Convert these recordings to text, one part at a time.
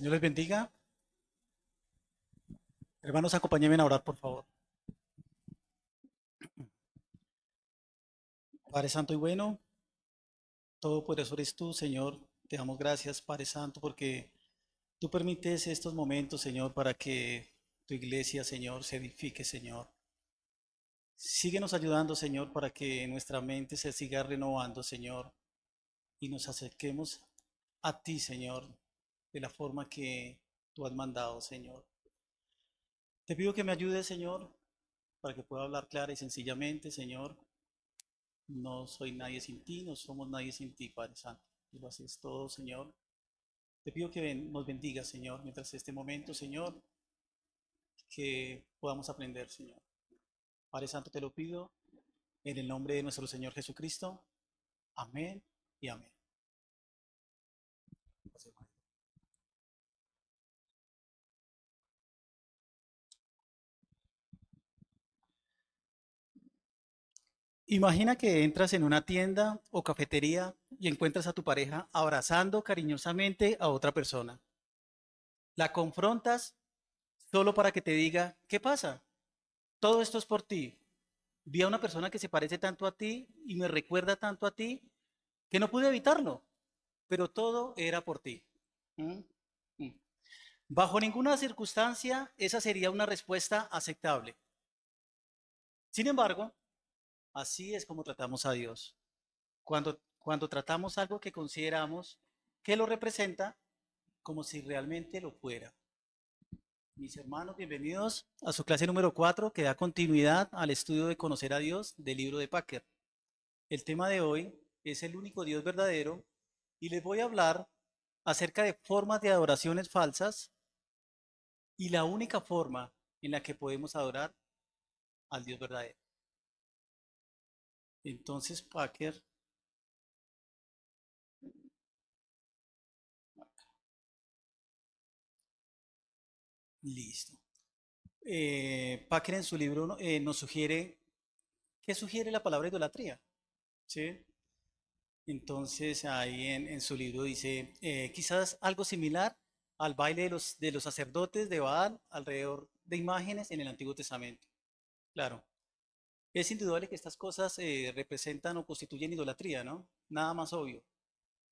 Señor les bendiga. Hermanos, acompáñenme a orar, por favor. Padre Santo y bueno, todopoderoso eres tú, Señor. Te damos gracias, Padre Santo, porque tú permites estos momentos, Señor, para que tu iglesia, Señor, se edifique, Señor. Síguenos ayudando, Señor, para que nuestra mente se siga renovando, Señor, y nos acerquemos a ti, Señor, de la forma que tú has mandado, Señor. Te pido que me ayudes, Señor, para que pueda hablar clara y sencillamente, Señor. No soy nadie sin ti, no somos nadie sin ti, Padre Santo. Tú lo haces todo, Señor. Te pido que nos bendiga, Señor, mientras este momento, Señor, que podamos aprender, Señor. Padre Santo, te lo pido en el nombre de nuestro Señor Jesucristo. Amén y amén. Imagina que entras en una tienda o cafetería y encuentras a tu pareja abrazando cariñosamente a otra persona. La confrontas solo para que te diga, ¿qué pasa? Todo esto es por ti. Vi a una persona que se parece tanto a ti y me recuerda tanto a ti que no pude evitarlo, pero todo era por ti. ¿Mm? ¿Mm? Bajo ninguna circunstancia esa sería una respuesta aceptable. Sin embargo, así es como tratamos a Dios. Cuando tratamos algo que consideramos que lo representa como si realmente lo fuera. Mis hermanos, bienvenidos a su clase número 4 que da continuidad al estudio de Conocer a Dios del libro de Packer. El tema de hoy es el único Dios verdadero y les voy a hablar acerca de formas de adoraciones falsas y la única forma en la que podemos adorar al Dios verdadero. Entonces, Packer, listo. Packer en su libro nos sugiere, ¿qué sugiere la palabra idolatría? ¿Sí? Entonces, ahí en su libro dice, quizás algo similar al baile de los sacerdotes de Baal alrededor de imágenes en el Antiguo Testamento. Claro, es indudable que estas cosas representan o constituyen idolatría, ¿no? Nada más obvio.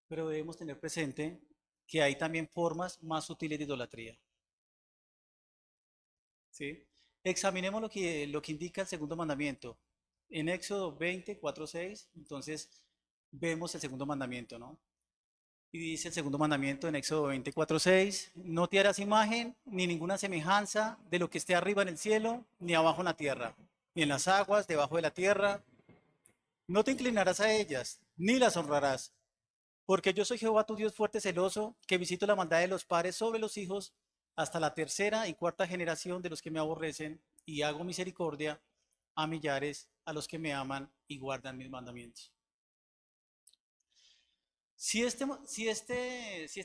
Pero debemos tener presente que hay también formas más sutiles de idolatría, ¿sí? Examinemos lo que indica el segundo mandamiento. En Éxodo 20, 4, 6, entonces vemos el segundo mandamiento, ¿no? Y dice el segundo mandamiento en Éxodo 20, 4, 6, no te harás imagen ni ninguna semejanza de lo que esté arriba en el cielo, ni abajo en la tierra, ni en las aguas, debajo de la tierra. No te inclinarás a ellas, ni las honrarás, porque yo soy Jehová tu Dios fuerte, celoso, que visito la maldad de los padres sobre los hijos hasta la tercera y cuarta generación de los que me aborrecen, y hago misericordia a millares a los que me aman y guardan mis mandamientos. Si este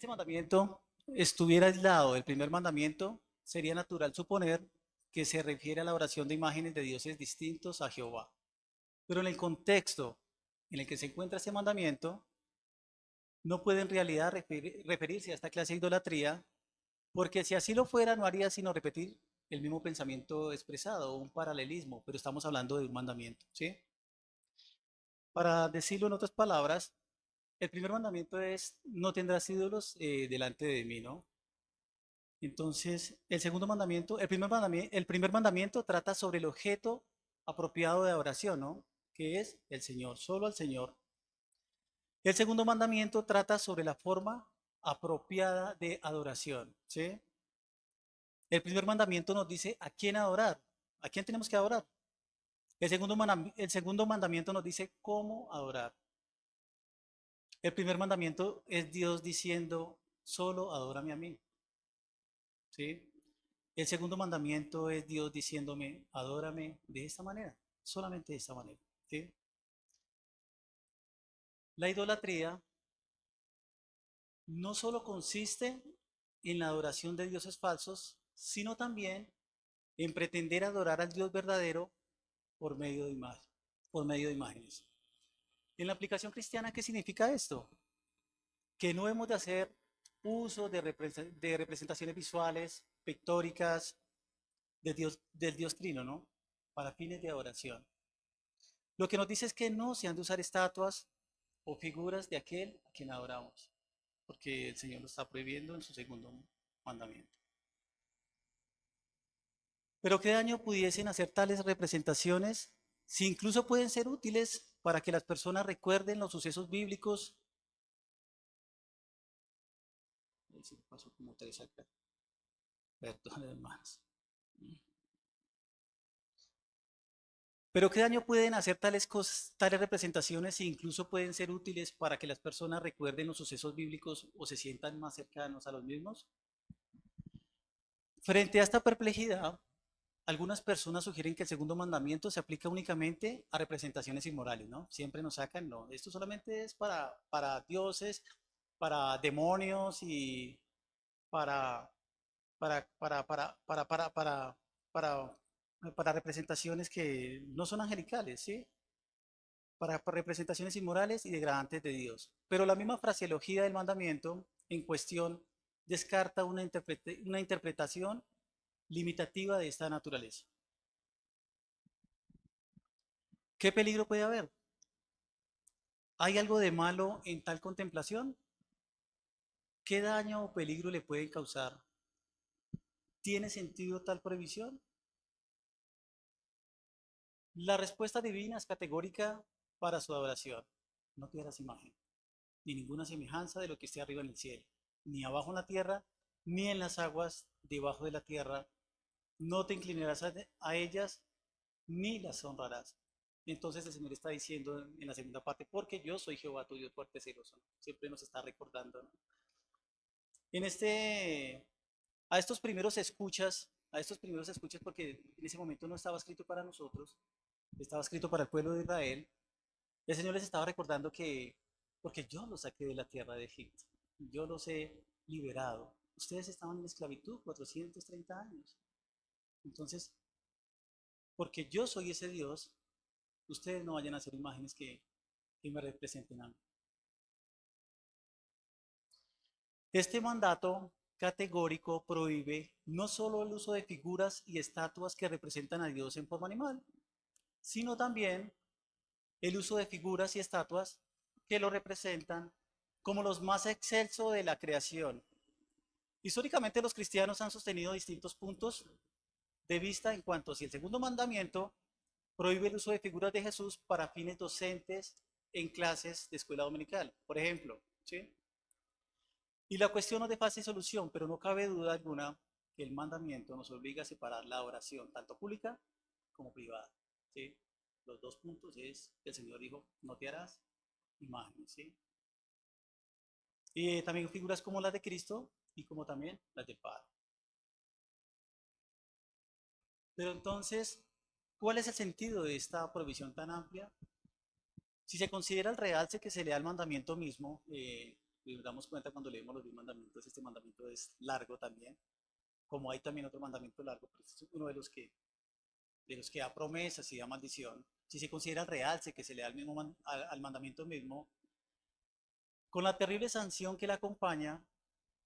mandamiento estuviera aislado del primer mandamiento, sería natural suponer que se refiere a la oración de imágenes de dioses distintos a Jehová. Pero en el contexto en el que se encuentra este mandamiento, no puede en realidad referirse a esta clase de idolatría, porque si así lo fuera, no haría sino repetir el mismo pensamiento expresado, un paralelismo, pero estamos hablando de un mandamiento, ¿sí? Para decirlo en otras palabras, el primer mandamiento es, no tendrás ídolos delante de mí, ¿no? Entonces, el segundo mandamiento, el primer mandamiento trata sobre el objeto apropiado de adoración, ¿no? Que es el Señor, solo al Señor. El segundo mandamiento trata sobre la forma apropiada de adoración, ¿sí? El primer mandamiento nos dice a quién adorar, a quién tenemos que adorar. El segundo mandamiento nos dice cómo adorar. El primer mandamiento es Dios diciendo, solo adórame a mí, ¿sí? El segundo mandamiento es Dios diciéndome, adórame de esta manera, solamente de esta manera, ¿sí? La idolatría no solo consiste en la adoración de dioses falsos, sino también en pretender adorar al Dios verdadero por medio de por medio de imágenes. En la aplicación cristiana, ¿qué significa esto? Que no hemos de hacer uso de representaciones visuales, pictóricas, del Dios Trino, ¿no? Para fines de adoración. Lo que nos dice es que no se han de usar estatuas o figuras de aquel a quien adoramos, porque el Señor lo está prohibiendo en su segundo mandamiento. Pero ¿qué daño pudiesen hacer tales representaciones si incluso pueden ser útiles para que las personas recuerden los sucesos bíblicos? Pasó como tres acá. Perdón, hermanos. Pero ¿qué daño pueden hacer tales cosas, tales representaciones si incluso pueden ser útiles para que las personas recuerden los sucesos bíblicos o se sientan más cercanos a los mismos? Frente a esta perplejidad, algunas personas sugieren que el segundo mandamiento se aplica únicamente a representaciones inmorales, ¿no? Siempre nos sacan, no, esto solamente es para dioses, para demonios y para, para, para representaciones que no son angelicales, ¿sí? Para representaciones inmorales y degradantes de Dios. Pero la misma fraseología del mandamiento en cuestión descarta una interpretación limitativa de esta naturaleza. ¿Qué peligro puede haber? ¿Hay algo de malo en tal contemplación? ¿Qué daño o peligro le pueden causar? ¿Tiene sentido tal prohibición? La respuesta divina es categórica para su adoración. No te harás imagen, ni ninguna semejanza de lo que esté arriba en el cielo, ni abajo en la tierra, ni en las aguas debajo de la tierra. No te inclinarás a ellas, ni las honrarás. Entonces el Señor está diciendo en la segunda parte, porque yo soy Jehová tu Dios fuerte celoso, ¿no? Siempre nos está recordando, ¿no? En a estos primeros escuchas, porque en ese momento no estaba escrito para nosotros, estaba escrito para el pueblo de Israel, el Señor les estaba recordando que, porque yo los saqué de la tierra de Egipto, yo los he liberado. Ustedes estaban en esclavitud 430 años. Entonces, porque yo soy ese Dios, ustedes no vayan a hacer imágenes que me representen a mí. Este mandato categórico prohíbe no solo el uso de figuras y estatuas que representan a Dios en forma animal, sino también el uso de figuras y estatuas que lo representan como los más excelsos de la creación. Históricamente los cristianos han sostenido distintos puntos de vista en cuanto a si el segundo mandamiento prohíbe el uso de figuras de Jesús para fines docentes en clases de escuela dominical, por ejemplo, ¿sí? Y la cuestión no es de fácil solución, pero no cabe duda alguna que el mandamiento nos obliga a separar la oración, tanto pública como privada, ¿sí? Los dos puntos es que el Señor dijo, no te harás imágenes, ¿sí? Y también figuras como las de Cristo y como también las del Padre. Pero entonces, ¿cuál es el sentido de esta provisión tan amplia? Si se considera el realce que se le da al mandamiento mismo, nos damos cuenta cuando leemos los 10 mandamientos, este mandamiento es largo también, como hay también otro mandamiento largo, pero este es uno de los que da promesas y da maldición. Si se considera el realce que se le da al mandamiento mismo, con la terrible sanción que le acompaña,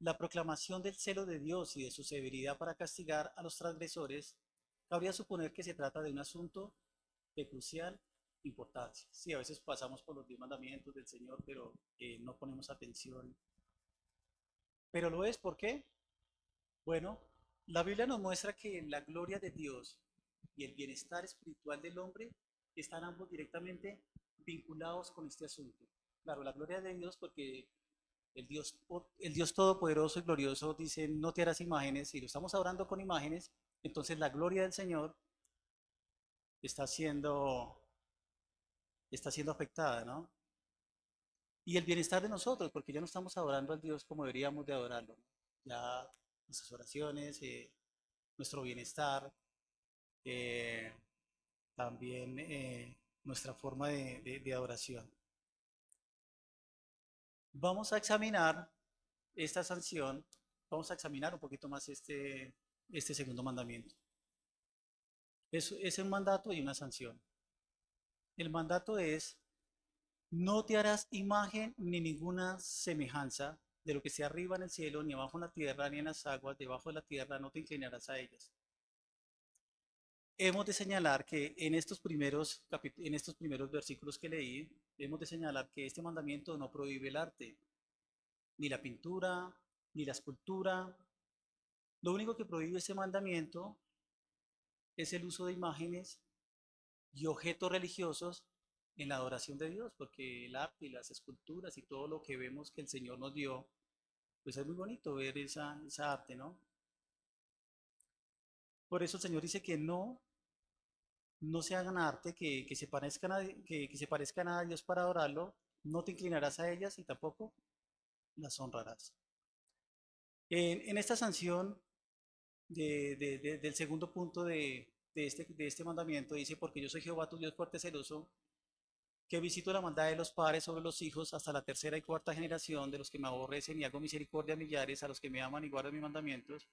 la proclamación del celo de Dios y de su severidad para castigar a los transgresores, cabría suponer que se trata de un asunto de crucial importancia. Sí, a veces pasamos por los 10 mandamientos del Señor, pero no ponemos atención. Pero lo es, ¿por qué? Bueno, la Biblia nos muestra que la gloria de Dios y el bienestar espiritual del hombre están ambos directamente vinculados con este asunto. Claro, la gloria de Dios porque el Dios Todopoderoso y Glorioso dice, no te harás imágenes, y lo estamos adorando con imágenes, entonces la gloria del Señor está siendo, está siendo afectada, ¿no? Y el bienestar de nosotros, porque ya no estamos adorando al Dios como deberíamos de adorarlo. Ya nuestras oraciones, nuestro bienestar, eh, también nuestra forma de adoración. Vamos a examinar esta sanción, vamos a examinar un poquito más este segundo mandamiento. Es un mandato y una sanción. El mandato es, no te harás imagen ni ninguna semejanza de lo que esté arriba en el cielo, ni abajo en la tierra, ni en las aguas, debajo de la tierra, no te inclinarás a ellas. Hemos de señalar que en estos primeros versículos que leí, hemos de señalar que este mandamiento no prohíbe el arte, ni la pintura, ni la escultura. Lo único que prohíbe este mandamiento es el uso de imágenes y objetos religiosos en la adoración de Dios, porque el arte y las esculturas y todo lo que vemos que el Señor nos dio, pues es muy bonito ver esa arte, ¿no? Por eso el Señor dice que no se hagan arte que se parezcan que se parezcan a Dios para adorarlo, no te inclinarás a ellas y tampoco las honrarás. En esta sanción del segundo punto de este mandamiento dice, porque yo soy Jehová tu Dios fuerte celoso, que visito la maldad de los padres sobre los hijos hasta la tercera y cuarta generación de los que me aborrecen y hago misericordia a millares a los que me aman y guardan mis mandamientos.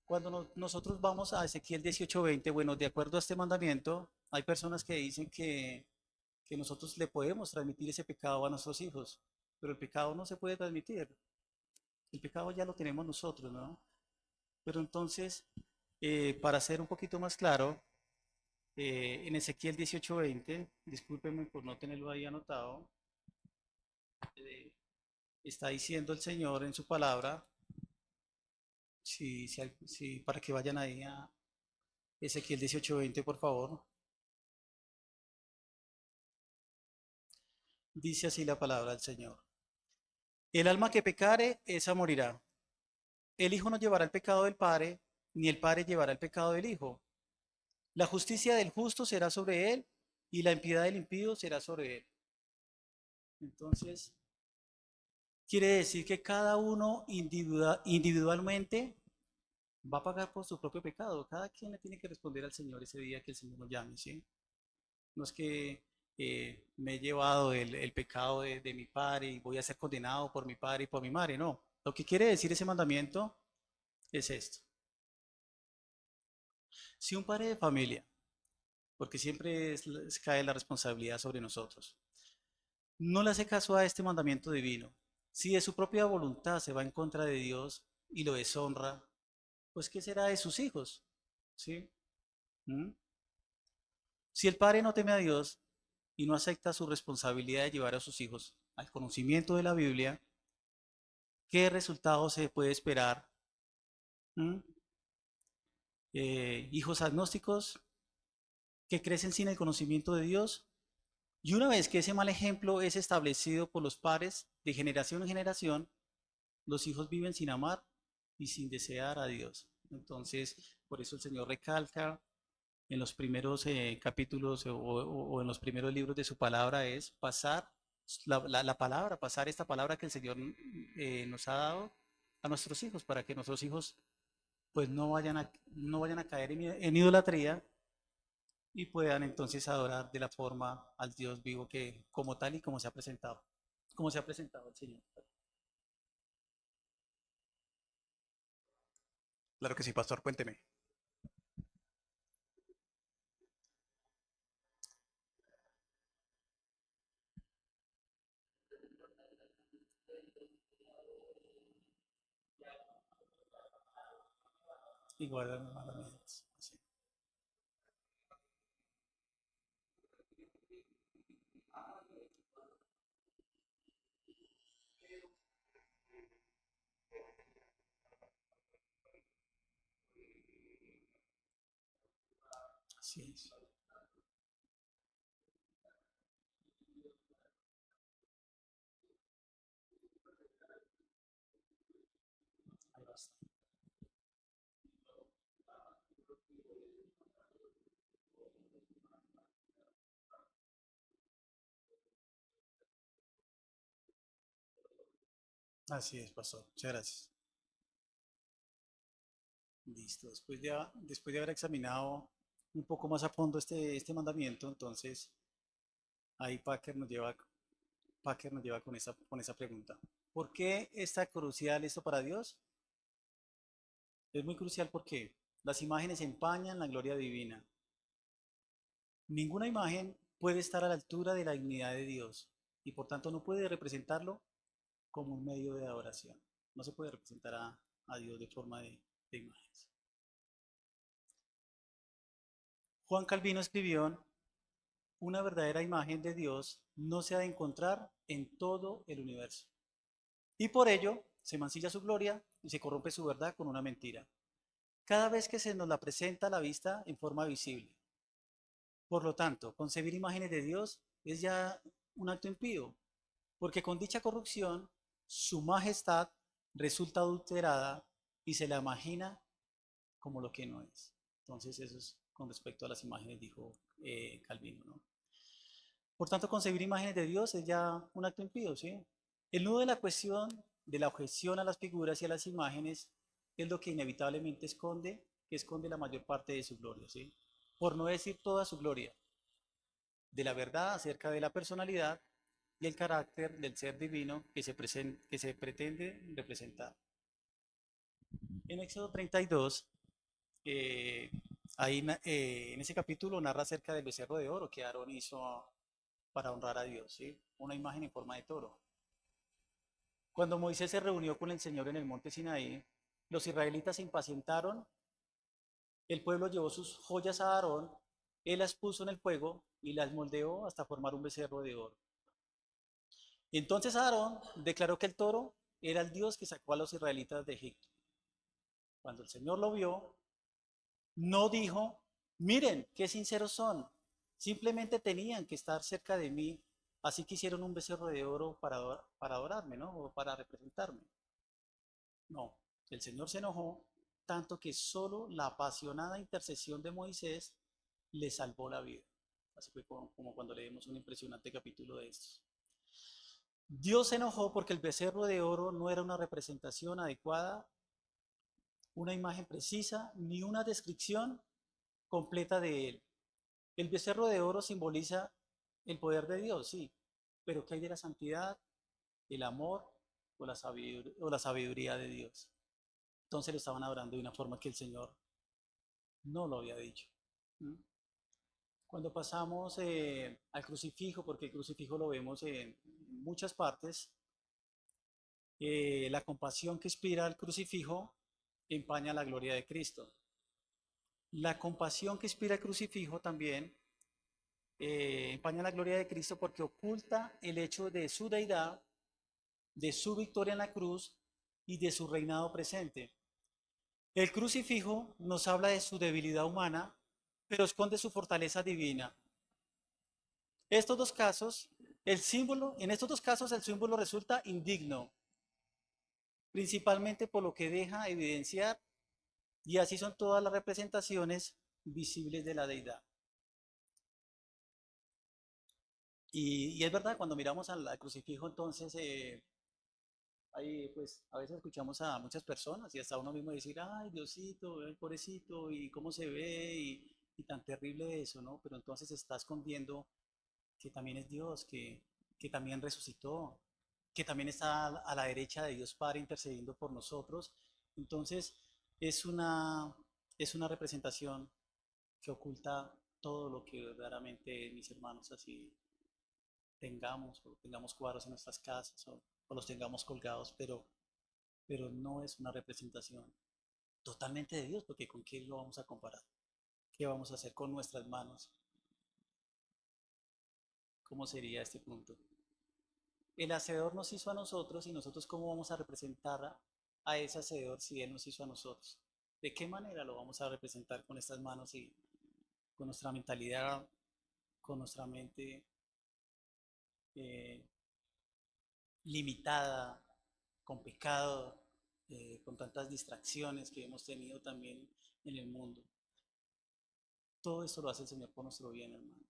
Cuando nosotros vamos a Ezequiel 18:20, bueno, de acuerdo a este mandamiento, hay personas que dicen que nosotros le podemos transmitir ese pecado a nuestros hijos, pero el pecado no se puede transmitir. El pecado ya lo tenemos nosotros, ¿no? Pero entonces, para ser un poquito más claro, en Ezequiel 18:20, discúlpenme por no tenerlo ahí anotado, eh, está diciendo el Señor en su palabra, para que vayan ahí a Ezequiel 18:20, por favor. Dice así la palabra del Señor. El alma que pecare, esa morirá. El Hijo no llevará el pecado del Padre, ni el Padre llevará el pecado del Hijo. La justicia del justo será sobre él, y la impiedad del impío será sobre él. Entonces, quiere decir que cada uno individualmente va a pagar por su propio pecado. Cada quien le tiene que responder al Señor ese día que el Señor nos llame, ¿sí? No es que me he llevado el pecado de mi padre y voy a ser condenado por mi padre y por mi madre, no. Lo que quiere decir ese mandamiento es esto. Si un padre de familia, porque siempre cae la responsabilidad sobre nosotros, no le hace caso a este mandamiento divino, si de su propia voluntad se va en contra de Dios y lo deshonra, pues ¿qué será de sus hijos? ¿Sí? ¿Mm? Si el padre no teme a Dios y no acepta su responsabilidad de llevar a sus hijos al conocimiento de la Biblia, ¿qué resultado se puede esperar? ¿Mm? Hijos agnósticos que crecen sin el conocimiento de Dios. Y una vez que ese mal ejemplo es establecido por los padres de generación en generación, los hijos viven sin amar y sin desear a Dios. Entonces, por eso el Señor recalca en los primeros capítulos o en los primeros libros de su palabra es pasar la palabra, pasar esta palabra que el Señor nos ha dado a nuestros hijos para que nuestros hijos pues no vayan a caer en idolatría y puedan entonces adorar de la forma al Dios vivo que como tal y como se ha presentado el Señor. Claro que sí, pastor, cuénteme. Igual a los mandamientos. Sí. Así es. Ahí basta. Así es, pastor. Muchas gracias. Listo. Después de haber examinado un poco más a fondo este mandamiento, entonces ahí Packer nos lleva con esa pregunta. ¿Por qué está crucial esto para Dios? Es muy crucial porque las imágenes empañan la gloria divina. Ninguna imagen puede estar a la altura de la dignidad de Dios y por tanto no puede representarlo como un medio de adoración. No se puede representar a Dios de forma de imágenes. Juan Calvino escribió: una verdadera imagen de Dios no se ha de encontrar en todo el universo. Y por ello se mancilla su gloria y se corrompe su verdad con una mentira, cada vez que se nos la presenta a la vista en forma visible. Por lo tanto, concebir imágenes de Dios es ya un acto impío, porque con dicha corrupción su majestad resulta adulterada y se la imagina como lo que no es. Entonces, eso es con respecto a las imágenes, dijo Calvino, ¿no? Por tanto, concebir imágenes de Dios es ya un acto impío, ¿sí? El nudo de la cuestión, de la objeción a las figuras y a las imágenes, es lo que inevitablemente esconde, que esconde la mayor parte de su gloria, ¿sí? Por no decir toda su gloria, de la verdad acerca de la personalidad y el carácter del ser divino que se pretende representar. En Éxodo 32, eh, ahí, en ese capítulo narra acerca del becerro de oro que Aarón hizo para honrar a Dios, ¿sí? Una imagen en forma de toro. Cuando Moisés se reunió con el Señor en el monte Sinaí, los israelitas se impacientaron, el pueblo llevó sus joyas a Aarón, él las puso en el fuego y las moldeó hasta formar un becerro de oro. Entonces Aarón declaró que el toro era el Dios que sacó a los israelitas de Egipto. Cuando el Señor lo vio, no dijo: miren, qué sinceros son, simplemente tenían que estar cerca de mí, así que hicieron un becerro de oro para adorarme, ¿no? O para representarme. No, el Señor se enojó tanto que solo la apasionada intercesión de Moisés le salvó la vida. Así fue como cuando leemos un impresionante capítulo de estos. Dios se enojó porque el becerro de oro no era una representación adecuada, una imagen precisa, ni una descripción completa de él. El becerro de oro simboliza el poder de Dios, sí, pero ¿qué hay de la santidad, el amor o la sabiduría de Dios? Entonces lo estaban adorando de una forma que el Señor no lo había dicho. ¿Mm? Cuando pasamos al crucifijo, porque el crucifijo lo vemos en muchas partes, la compasión que inspira el crucifijo empaña la gloria de Cristo. La compasión que inspira el crucifijo también empaña la gloria de Cristo porque oculta el hecho de su deidad, de su victoria en la cruz y de su reinado presente. El crucifijo nos habla de su debilidad humana, pero esconde su fortaleza divina. Estos dos casos, en estos dos casos el símbolo resulta indigno, principalmente por lo que deja evidenciar, y así son todas las representaciones visibles de la deidad. Y es verdad, cuando miramos al crucifijo, entonces, ahí, pues, a veces escuchamos a muchas personas y hasta uno mismo decir: ay, Diosito, pobrecito, y cómo se ve, y tan terrible eso, ¿no? Pero entonces está escondiendo que también es Dios, que también resucitó, que también está a la derecha de Dios Padre intercediendo por nosotros. Entonces, es una, es una representación que oculta todo lo que verdaderamente, mis hermanos, así tengamos, o tengamos cuadros en nuestras casas, o los tengamos colgados, pero no es una representación totalmente de Dios, porque ¿con qué lo vamos a comparar? ¿Qué vamos a hacer con nuestras manos? ¿Cómo sería este punto? El hacedor nos hizo a nosotros, y nosotros cómo vamos a representar a ese hacedor si él nos hizo a nosotros. ¿De qué manera lo vamos a representar con estas manos y con nuestra mentalidad, con nuestra mente eh, limitada, con pecado, con tantas distracciones que hemos tenido también en el mundo? Todo eso lo hace el Señor por nuestro bien, hermano.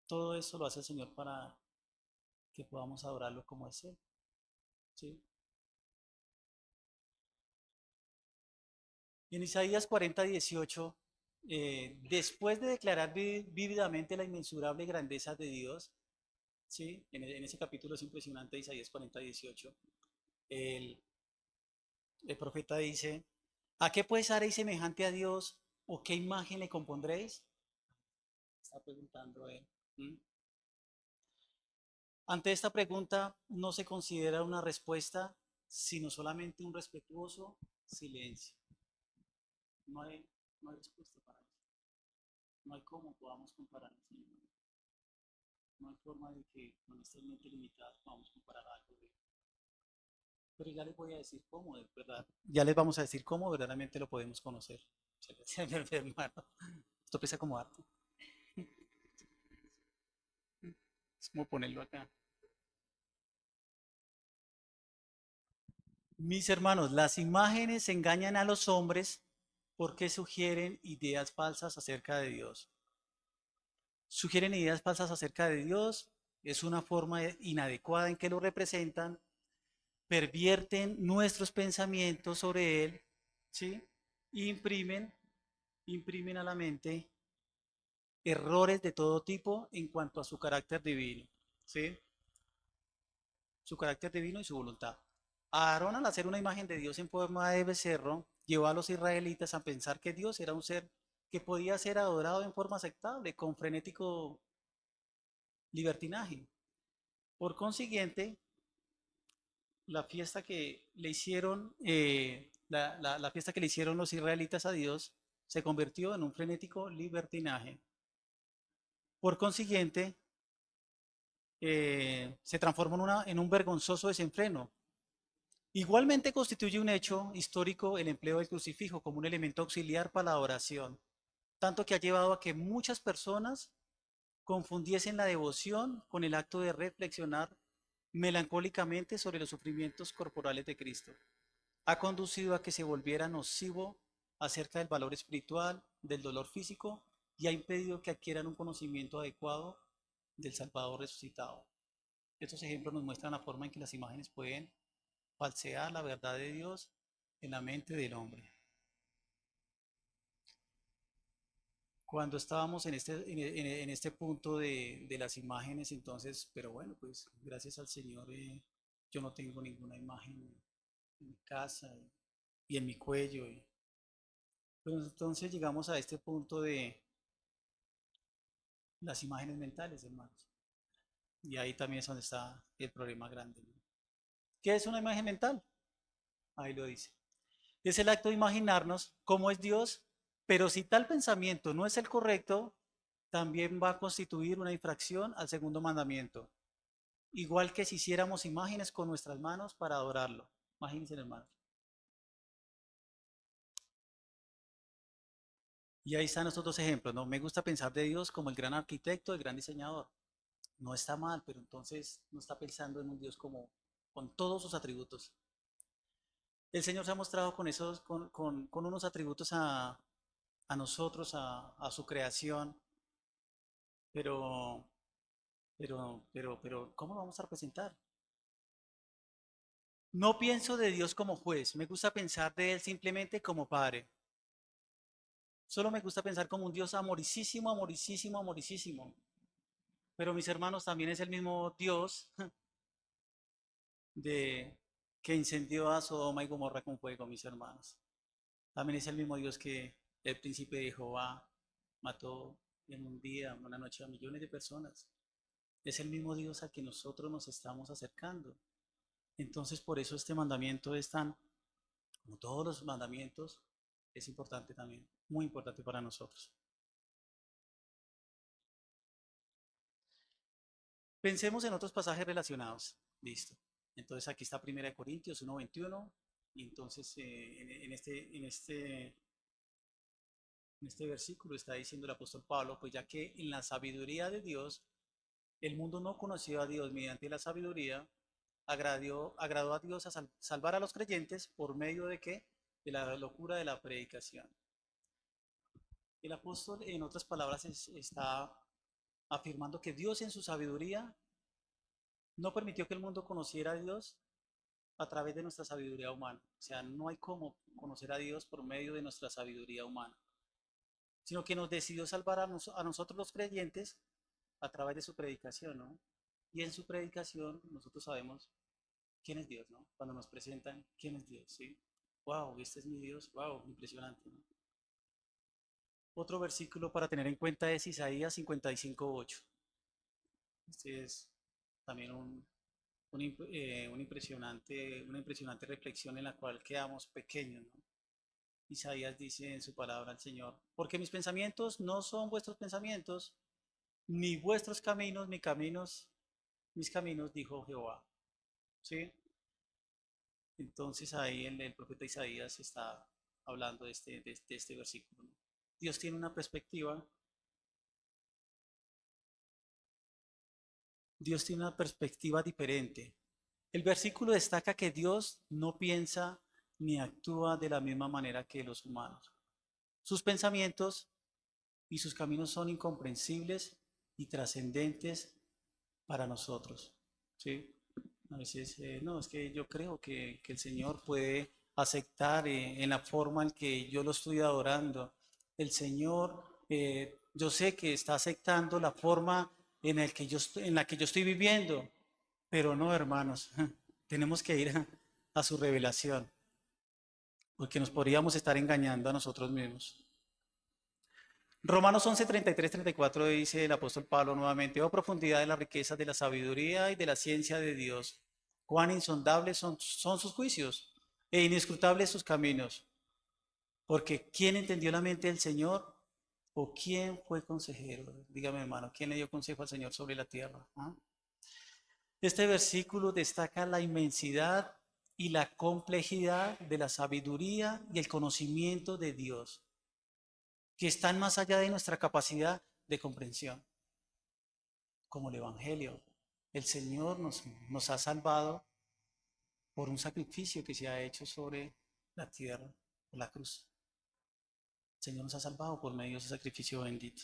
Todo eso lo hace el Señor para que podamos adorarlo como es Él, ¿sí? En Isaías 40:18, después de declarar vívidamente la inmensurable grandeza de Dios, ¿sí? En ese capítulo es impresionante, Isaías 40:18, el, el profeta dice: ¿a qué pues haréis semejante a Dios, o qué imagen le compondréis? Está preguntando él. ¿Mm? Ante esta pregunta no se considera una respuesta, sino solamente un respetuoso silencio. No hay, no hay respuesta para eso. No hay cómo podamos comparar. No hay forma de que con nuestra mente limitada podamos comparar algo de. Pero ya les voy a decir cómo, de verdad. Ya les vamos a decir cómo verdaderamente lo podemos conocer. Hermano. Esto pesa como harto. Es como ponerlo acá. Mis hermanos, las imágenes engañan a los hombres porque sugieren ideas falsas acerca de Dios. Sugieren ideas falsas acerca de Dios, es una forma inadecuada en que lo representan, pervierten nuestros pensamientos sobre Él, ¿sí? E imprimen a la mente errores de todo tipo en cuanto a su carácter divino, ¿sí? Su carácter divino y su voluntad. Aarón, al hacer una imagen de Dios en forma de becerro, llevó a los israelitas a pensar que Dios era un ser que podía ser adorado en forma aceptable, con frenético libertinaje. Por consiguiente, la fiesta que le hicieron, la fiesta que le hicieron los israelitas a Dios se convirtió en un frenético libertinaje. Por consiguiente, se transformó en un vergonzoso desenfreno. Igualmente constituye un hecho histórico el empleo del crucifijo como un elemento auxiliar para la oración, tanto que ha llevado a que muchas personas confundiesen la devoción con el acto de reflexionar melancólicamente sobre los sufrimientos corporales de Cristo. Ha conducido a que se volviera nocivo acerca del valor espiritual, del dolor físico y ha impedido que adquieran un conocimiento adecuado del Salvador resucitado. Estos ejemplos nos muestran la forma en que las imágenes pueden falsear la verdad de Dios en la mente del hombre. Cuando estábamos en este punto de las imágenes, entonces, pero bueno, pues gracias al Señor, yo no tengo ninguna imagen en mi casa y en mi cuello. Pero entonces llegamos a este punto de las imágenes mentales, hermanos. Y ahí también es donde está el problema grande, ¿no? ¿Qué es una imagen mental? Ahí lo dice. Es el acto de imaginarnos cómo es Dios, pero si tal pensamiento no es el correcto, también va a constituir una infracción al segundo mandamiento. Igual que si hiciéramos imágenes con nuestras manos para adorarlo. Imagínense, hermanos. Y ahí están estos dos ejemplos, ¿no? Me gusta pensar de Dios como el gran arquitecto, el gran diseñador. No está mal, pero entonces no está pensando en un Dios como con todos sus atributos. El Señor se ha mostrado con esos, con unos atributos a nosotros, a su creación, pero, pero, ¿cómo lo vamos a representar? No pienso de Dios como juez, me gusta pensar de Él simplemente como Padre. Solo me gusta pensar como un Dios amoricísimo, amoricísimo, amoricísimo. Pero mis hermanos, también es el mismo Dios de que incendió a Sodoma y Gomorra con fuego, mis hermanos. También es el mismo Dios que el príncipe de Jehová mató en un día, una noche a millones de personas. Es el mismo Dios al que nosotros nos estamos acercando. Entonces, por eso este mandamiento es tan, como todos los mandamientos, es importante también, muy importante para nosotros. Pensemos en otros pasajes relacionados. Listo. Entonces aquí está 1 Corintios 1:21. Y entonces en este versículo está diciendo el apóstol Pablo, pues ya que en la sabiduría de Dios, el mundo no conoció a Dios mediante la sabiduría, agradó a Dios a salvar a los creyentes por medio de qué? De la locura de la predicación. El apóstol, en otras palabras, está afirmando que Dios en su sabiduría no permitió que el mundo conociera a Dios a través de nuestra sabiduría humana. O sea, no hay cómo conocer a Dios por medio de nuestra sabiduría humana, sino que nos decidió salvar a nosotros los creyentes a través de su predicación, ¿no? Y en su predicación nosotros sabemos quién es Dios, ¿no? Cuando nos presentan quién es Dios, ¿sí? Wow, este es mi Dios, wow, impresionante, ¿no? Otro versículo para tener en cuenta es Isaías 55:8. Este es también una impresionante reflexión en la cual quedamos pequeños, ¿no? Isaías dice en su palabra al Señor, porque mis pensamientos no son vuestros pensamientos, ni vuestros caminos, mis caminos, dijo Jehová. ¿Sí? Entonces ahí el profeta Isaías está hablando de este versículo, ¿no? Dios tiene una perspectiva, Dios tiene una perspectiva diferente. El versículo destaca que Dios no piensa ni actúa de la misma manera que los humanos. Sus pensamientos y sus caminos son incomprensibles y trascendentes para nosotros. ¿Sí? A veces, no, es que yo creo que el Señor puede aceptar en la forma en que yo lo estoy adorando. El Señor, yo sé que está aceptando la forma en la que yo estoy viviendo, pero no, hermanos, tenemos que ir a su revelación, porque nos podríamos estar engañando a nosotros mismos. Romanos 11, 33, 34 dice el apóstol Pablo nuevamente, oh profundidad de la riqueza de la sabiduría y de la ciencia de Dios, cuán insondables son sus juicios e inescrutables sus caminos, porque ¿quién entendió la mente del Señor? ¿O quién fue consejero? Dígame hermano, ¿quién le dio consejo al Señor sobre la tierra? ¿Ah? Este versículo destaca la inmensidad y la complejidad de la sabiduría y el conocimiento de Dios, que están más allá de nuestra capacidad de comprensión, como el Evangelio. El Señor nos ha salvado por un sacrificio que se ha hecho sobre la tierra, por la cruz. El Señor nos ha salvado por medio de ese sacrificio bendito.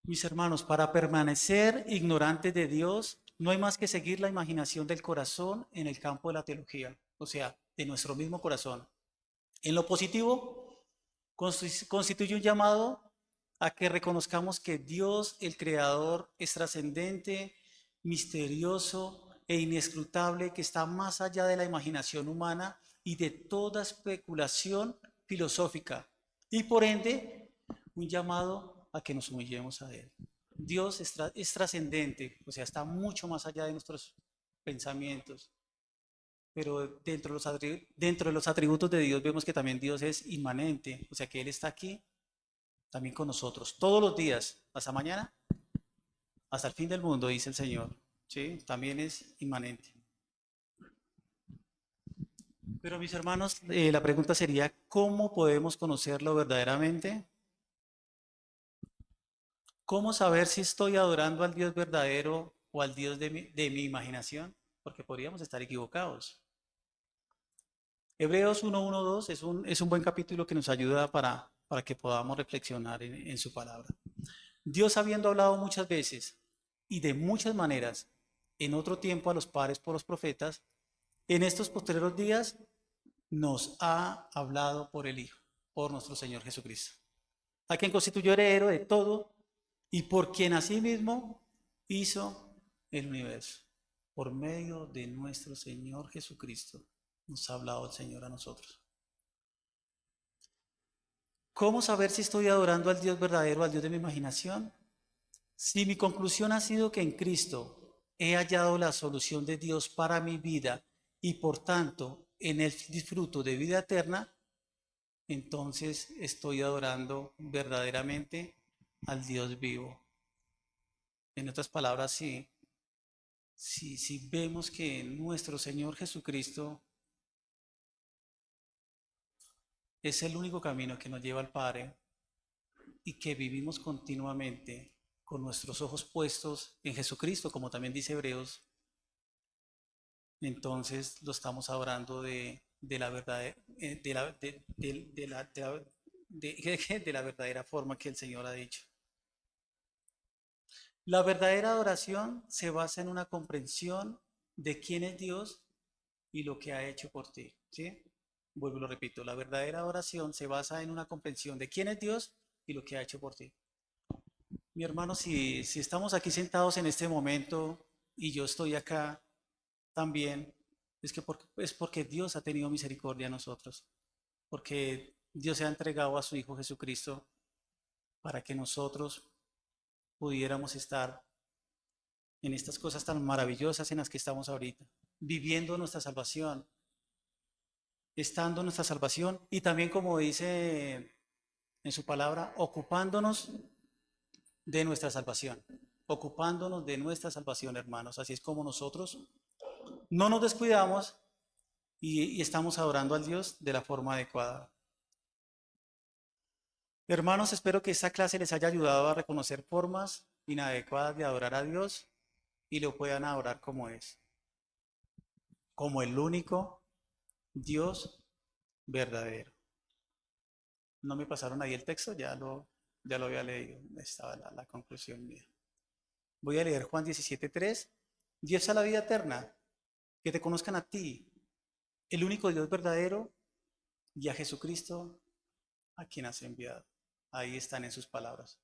Mis hermanos, para permanecer ignorantes de Dios, no hay más que seguir la imaginación del corazón en el campo de la teología, o sea, de nuestro mismo corazón. En lo positivo, constituye un llamado a que reconozcamos que Dios, el Creador, es trascendente, misterioso e inescrutable, que está más allá de la imaginación humana y de toda especulación filosófica. Y por ende, un llamado a que nos humillemos a Él. Dios es trascendente, o sea, está mucho más allá de nuestros pensamientos, pero dentro de los atributos de Dios vemos que también Dios es inmanente, o sea que Él está aquí también con nosotros todos los días, hasta mañana, hasta el fin del mundo, dice el Señor. ¿Sí? También es inmanente. Pero mis hermanos, la pregunta sería, ¿cómo podemos conocerlo verdaderamente? ¿Cómo saber si estoy adorando al Dios verdadero o al Dios de mi imaginación? Porque podríamos estar equivocados. Hebreos 1:1-2 es un buen capítulo que nos ayuda para que podamos reflexionar en su palabra. Dios, habiendo hablado muchas veces y de muchas maneras en otro tiempo a los padres por los profetas, en estos posteriores días nos ha hablado por el Hijo, por nuestro Señor Jesucristo, a quien constituyó heredero de todo y por quien asimismo hizo el universo. Por medio de nuestro Señor Jesucristo nos ha hablado el Señor a nosotros. ¿Cómo saber si estoy adorando al Dios verdadero, al Dios de mi imaginación? Si mi conclusión ha sido que en Cristo he hallado la solución de Dios para mi vida y por tanto en el disfruto de vida eterna, entonces estoy adorando verdaderamente al Dios vivo. En otras palabras, si vemos que nuestro Señor Jesucristo es el único camino que nos lleva al Padre y que vivimos continuamente con nuestros ojos puestos en Jesucristo, como también dice Hebreos, entonces lo estamos adorando de la verdad, de la verdadera forma que el Señor ha dicho. La verdadera adoración se basa en una comprensión de quién es Dios y lo que ha hecho por ti, ¿sí? Vuelvo y lo repito, la verdadera adoración se basa en una comprensión de quién es Dios y lo que ha hecho por ti. Mi hermano, si estamos aquí sentados en este momento y yo estoy acá también, es porque Dios ha tenido misericordia a nosotros, porque Dios se ha entregado a su Hijo Jesucristo para que nosotros pudiéramos estar en estas cosas tan maravillosas en las que estamos ahorita, viviendo nuestra salvación, estando en nuestra salvación y también, como dice en su palabra, ocupándonos de nuestra salvación, ocupándonos de nuestra salvación, hermanos. Así es como nosotros no nos descuidamos y estamos adorando al Dios de la forma adecuada. Hermanos, espero que esta clase les haya ayudado a reconocer formas inadecuadas de adorar a Dios y lo puedan adorar como es, como el único Dios verdadero. No me pasaron ahí el texto, ya lo había leído, estaba la conclusión mía. Voy a leer Juan 17:3. Dios a la vida eterna, que te conozcan a ti, el único Dios verdadero, y a Jesucristo, a quien has enviado. Ahí están en sus palabras.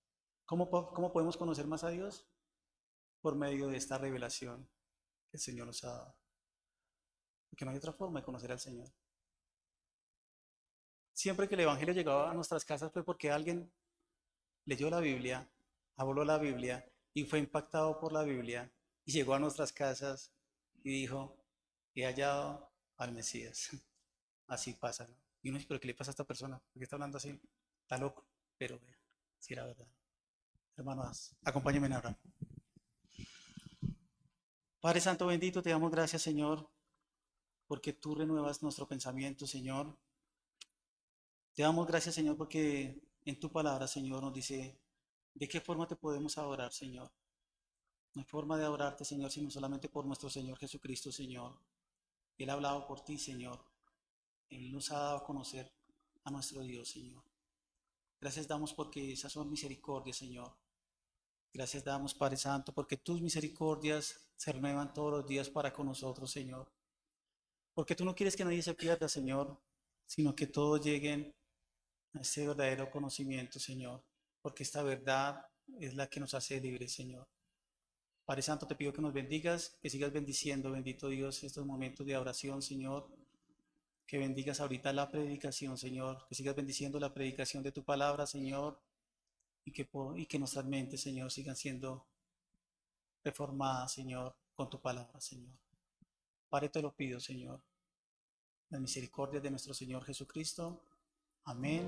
¿Cómo podemos conocer más a Dios? Por medio de esta revelación que el Señor nos ha dado. Porque no hay otra forma de conocer al Señor. Siempre que el Evangelio llegaba a nuestras casas fue porque alguien leyó la Biblia, habló la Biblia y fue impactado por la Biblia y llegó a nuestras casas y dijo, he hallado al Mesías. Así pasa, ¿no? Y uno dice, pero ¿qué le pasa a esta persona? ¿Por qué está hablando así? Está loco. Pero vea, si era verdad. Hermanos, acompáñenme a orar. Padre Santo bendito, te damos gracias, Señor, porque tú renuevas nuestro pensamiento, Señor. Te damos gracias, Señor, porque en tu palabra, Señor, nos dice de qué forma te podemos adorar, Señor. No hay forma de adorarte, Señor, sino solamente por nuestro Señor Jesucristo, Señor. Él ha hablado por ti, Señor. Él nos ha dado a conocer a nuestro Dios, Señor. Gracias damos porque esas son misericordias, Señor. Gracias damos, Padre Santo, porque tus misericordias se renuevan todos los días para con nosotros, Señor. Porque tú no quieres que nadie se pierda, Señor, sino que todos lleguen a este verdadero conocimiento, Señor. Porque esta verdad es la que nos hace libres, Señor. Padre Santo, te pido que nos bendigas, que sigas bendiciendo, bendito Dios, estos momentos de oración, Señor. Que bendigas ahorita la predicación, Señor. Que sigas bendiciendo la predicación de tu palabra, Señor. Y que nuestras mentes, Señor, sigan siendo reformadas, Señor, con tu palabra, Señor. Padre, te lo pido, Señor. La misericordia de nuestro Señor Jesucristo. Amén.